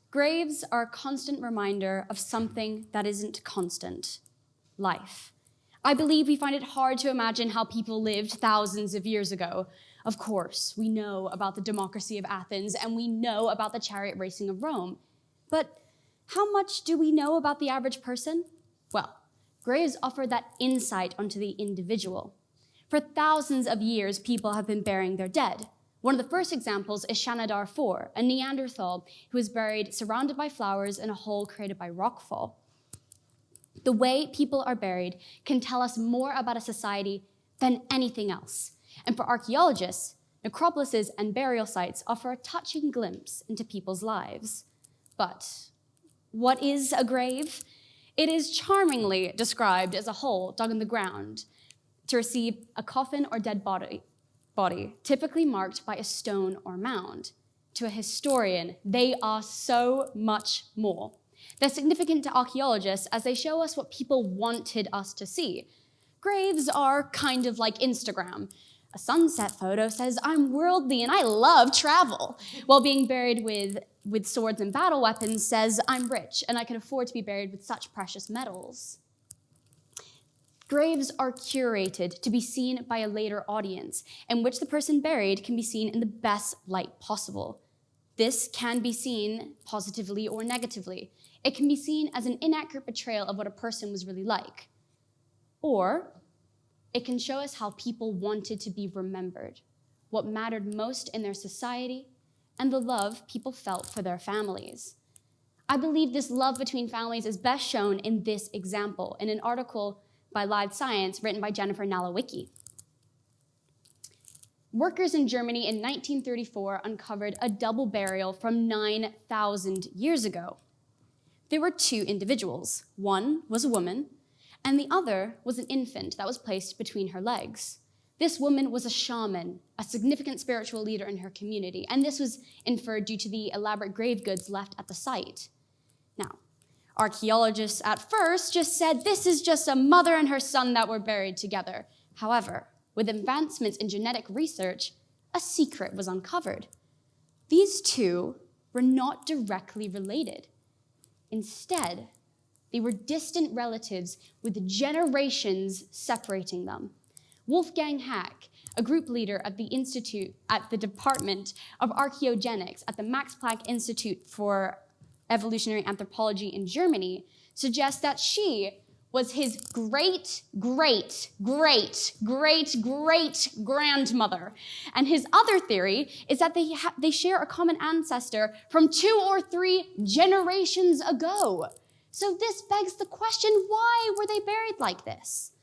Graves are a constant reminder of something that isn't constant: life. I believe we find it hard to imagine how people lived thousands of years ago. Of course, we know about the democracy of Athens and we know about the chariot racing of Rome. But how much do we know about the average person? Well, graves offer that insight onto the individual. For thousands of years, people have been burying their dead. One of the first examples is Shanidar IV, a Neanderthal who was buried surrounded by flowers in a hole created by rockfall. The way people are buried can tell us more about a society than anything else. And for archaeologists, necropolises and burial sites offer a touching glimpse into people's lives. But what is a grave? It is charmingly described as a hole dug in the ground to receive a coffin or dead body, typically marked by a stone or mound. To a historian, they are so much more. They're significant to archaeologists as they show us what people wanted us to see. Graves are kind of like Instagram. A sunset photo says, "I'm worldly and I love travel," while being buried with swords and battle weapons says, "I'm rich and I can afford to be buried with such precious metals." Graves are curated to be seen by a later audience, in which the person buried can be seen in the best light possible. This can be seen positively or negatively. It can be seen as an inaccurate portrayal of what a person was really like. Or it can show us how people wanted to be remembered, what mattered most in their society, and the love people felt for their families. I believe this love between families is best shown in this example, in an article by Live Science written by Jennifer Nalowicki. Workers in Germany in 1934 uncovered a double burial from 9,000 years ago. There were two individuals. One was a woman, and the other was an infant that was placed between her legs. This woman was a shaman, a significant spiritual leader in her community, and this was inferred due to the elaborate grave goods left at the site. Now, archaeologists at first just said this is just a mother and her son that were buried together. However, with advancements in genetic research, a secret was uncovered. These two were not directly related. Instead, they were distant relatives with generations separating them. Wolfgang Hack, a group leader at the Department of Archaeogenics at the Max Planck Institute for Evolutionary Anthropology in Germany, suggests that she was his great-great-great-great-great-grandmother. And his other theory is that they share a common ancestor from 2 or 3 generations ago. So this begs the question, why were they buried like this?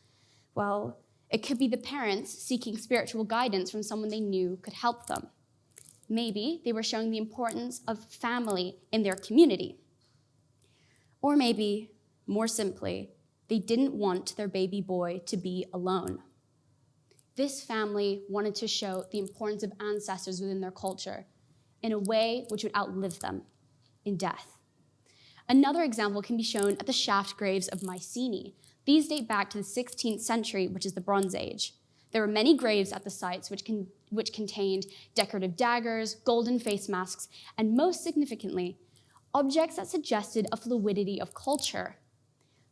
Well, it could be the parents seeking spiritual guidance from someone they knew could help them. Maybe they were showing the importance of family in their community. Or maybe, more simply, they didn't want their baby boy to be alone. This family wanted to show the importance of ancestors within their culture in a way which would outlive them in death. Another example can be shown at the shaft graves of Mycenae. These date back to the 16th century, which is the Bronze Age. There were many graves at the sites which contained decorative daggers, golden face masks, and most significantly, objects that suggested a fluidity of culture.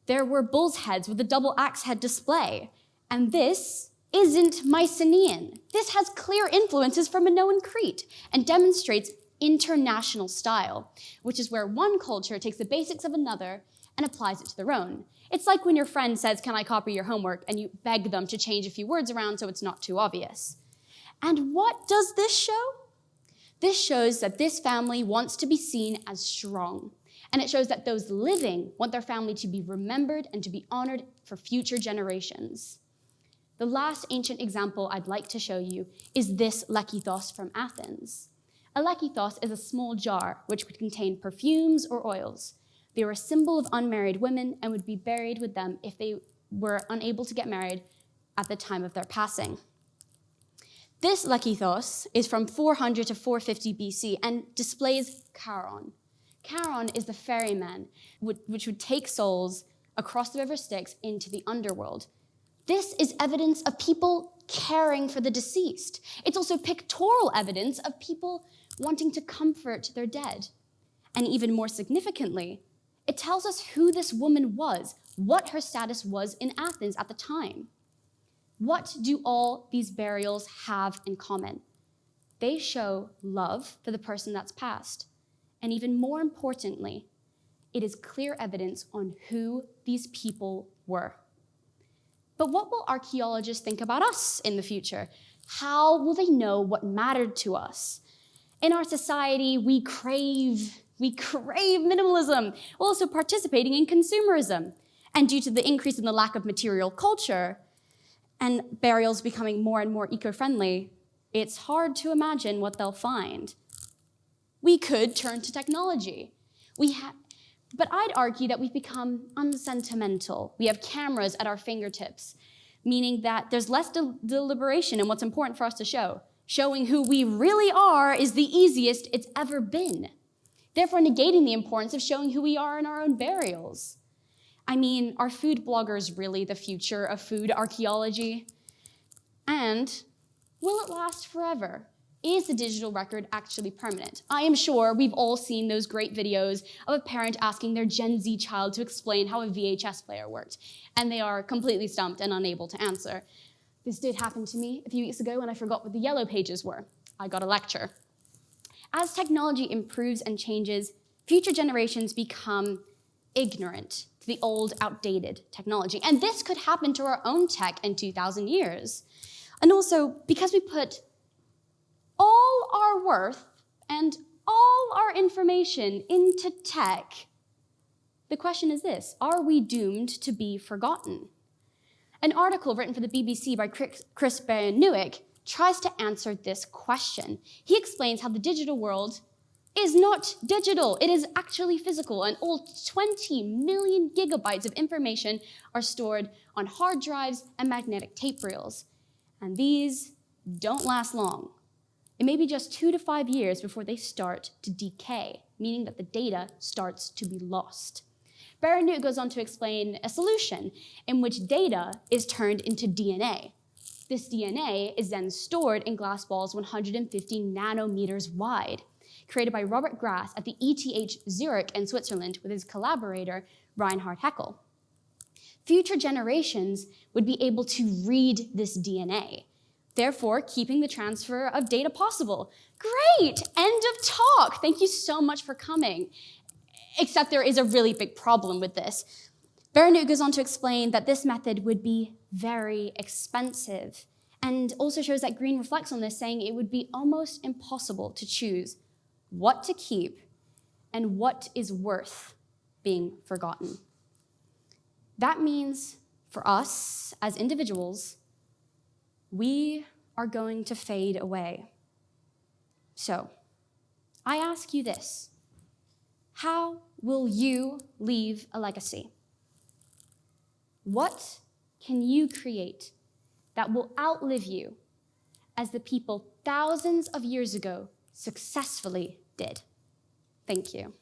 There were bull's heads with a double axe head display, and this isn't Mycenaean. This has clear influences from Minoan Crete and demonstrates international style, which is where one culture takes the basics of another and applies it to their own. It's like when your friend says, "Can I copy your homework?" and you beg them to change a few words around so it's not too obvious. And what does this show? This shows that this family wants to be seen as strong. And it shows that those living want their family to be remembered and to be honored for future generations. The last ancient example I'd like to show you is this lekithos from Athens. A lekithos is a small jar which would contain perfumes or oils. They were a symbol of unmarried women and would be buried with them if they were unable to get married at the time of their passing. This lekithos is from 400 to 450 BC and displays Charon. Charon is the ferryman which would take souls across the river Styx into the underworld. This is evidence of people caring for the deceased. It's also pictorial evidence of people wanting to comfort their dead. And even more significantly, it tells us who this woman was, what her status was in Athens at the time. What do all these burials have in common? They show love for the person that's passed. And even more importantly, it is clear evidence on who these people were. But what will archaeologists think about us in the future? How will they know what mattered to us? In our society, we crave minimalism, while also participating in consumerism. And due to the increase in the lack of material culture and burials becoming more and more eco-friendly, it's hard to imagine what they'll find. We could turn to technology. But I'd argue that we've become unsentimental. We have cameras at our fingertips, meaning that there's less deliberation in what's important for us to show. Showing who we really are is the easiest it's ever been, therefore negating the importance of showing who we are in our own burials. I mean, are food bloggers really the future of food archaeology? And will it last forever? Is the digital record actually permanent? I am sure we've all seen those great videos of a parent asking their Gen Z child to explain how a VHS player worked, and they are completely stumped and unable to answer. This did happen to me a few weeks ago when I forgot what the yellow pages were. I got a lecture. As technology improves and changes, future generations become ignorant to the old, outdated technology. And this could happen to our own tech in 2,000 years. And also, because we put all our worth and all our information into tech, the question is this: are we doomed to be forgotten? An article written for the BBC by Chris Berenuik tries to answer this question. He explains how the digital world is not digital, it is actually physical, and all 20 million gigabytes of information are stored on hard drives and magnetic tape reels. And these don't last long. It may be just 2 to 5 years before they start to decay, meaning that the data starts to be lost. Berenuik goes on to explain a solution in which data is turned into DNA. This DNA is then stored in glass balls 150 nanometers wide, created by Robert Grass at the ETH Zurich in Switzerland with his collaborator, Reinhard Haeckel. Future generations would be able to read this DNA, therefore keeping the transfer of data possible. Great, end of talk. Thank you so much for coming. Except there is a really big problem with this. Berenuik goes on to explain that this method would be very expensive, and also shows that Green reflects on this, saying it would be almost impossible to choose what to keep and what is worth being forgotten. That means for us as individuals, we are going to fade away. So, I ask you this: how will you leave a legacy? What can you create that will outlive you, as the people thousands of years ago successfully did? Thank you.